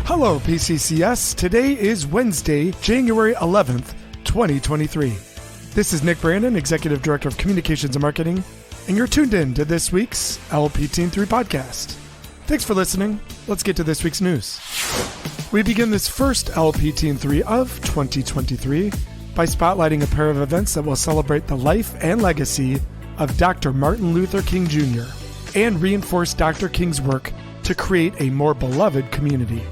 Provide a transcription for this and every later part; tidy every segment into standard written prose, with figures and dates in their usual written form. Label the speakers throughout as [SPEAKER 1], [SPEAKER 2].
[SPEAKER 1] Hello, P-CCS. Today is Wednesday, January 11th, 2023. This is Nick Brandon, Executive Director of Communications and Marketing, and you're tuned in to this week's LPT 3 podcast. Thanks for listening. Let's get to this week's news. We begin this first LPT 3 of 2023 by spotlighting a pair of events that will celebrate the life and legacy of Dr. Martin Luther King Jr. and reinforce Dr. King's work to create a more beloved community.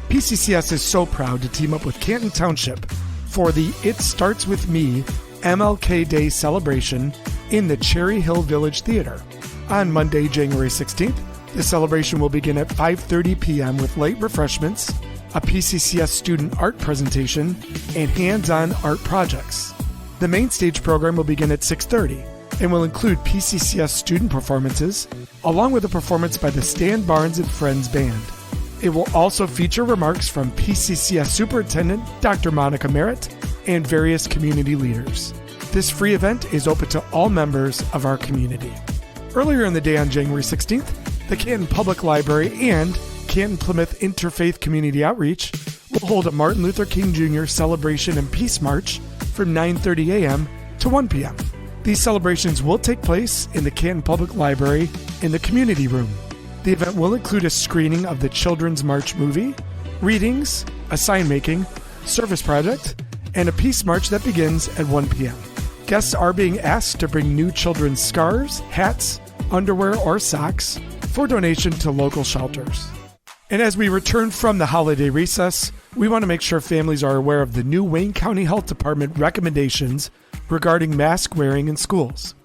[SPEAKER 1] P-CCS is so proud to team up with Canton Township for the It Starts With Me MLK Day Celebration in the Cherry Hill Village Theater. On Monday, January 16th, the celebration will begin at 5:30 p.m. with light refreshments, a P-CCS student art presentation, and hands-on art projects. The main stage program will begin at 6:30 and will include P-CCS student performances, along with a performance by the Stan Barnes and Friends Band. It will also feature remarks from P-CCS Superintendent Dr. Merritt and various community leaders. This free event is open to all members of our community. Earlier in the day on January 16th, the Canton Public Library and Canton-Plymouth Interfaith Community Outreach will hold a Martin Luther King Jr. Celebration and Peace March from 9:30 a.m. to 1 p.m. These celebrations will take place in the Canton Public Library in the Community Room. The event will include a screening of the Children's March movie, readings, a sign making, service project, and a peace march that begins at 1 p.m. Guests are being asked to bring new children's scarves, hats, underwear, or socks for donation to local shelters. And as we return from the holiday recess, we want to make sure families are aware of the new Wayne County Health Department recommendations regarding mask wearing in schools.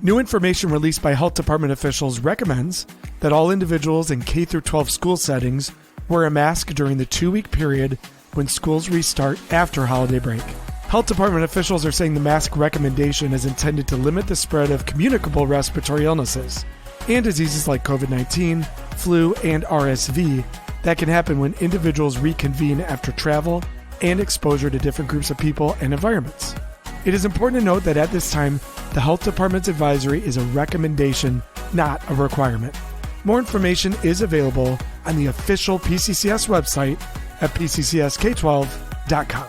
[SPEAKER 1] New information released by health department officials recommends that all individuals in K-12 school settings wear a mask during the 2-week period when schools restart after holiday break. Health department officials are saying the mask recommendation is intended to limit the spread of communicable respiratory illnesses and diseases like COVID-19, flu, and RSV that can happen when individuals reconvene after travel and exposure to different groups of people and environments. It is important to note that at this time, the health department's advisory is a recommendation, not a requirement. More information is available on the official P-CCS website at pccsk12.com.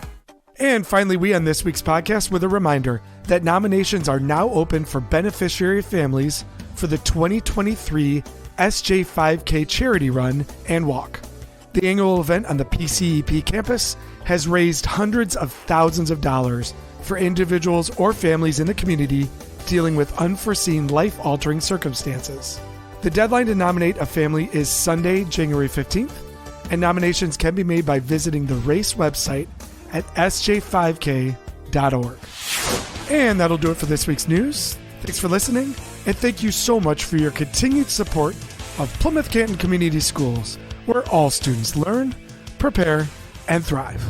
[SPEAKER 1] And finally, we end this week's podcast with a reminder that nominations are now open for beneficiary families for the 2023 SJ5K Charity Run and Walk. The annual event on the PCEP campus has raised hundreds of thousands of dollars for individuals or families in the community dealing with unforeseen life-altering circumstances. The deadline to nominate a family is Sunday, January 15th, and nominations can be made by visiting the race website at sj5k.org. And that'll do it for this week's news. Thanks for listening, and thank you so much for your continued support of Plymouth Canton Community Schools, where all students learn, prepare, and thrive.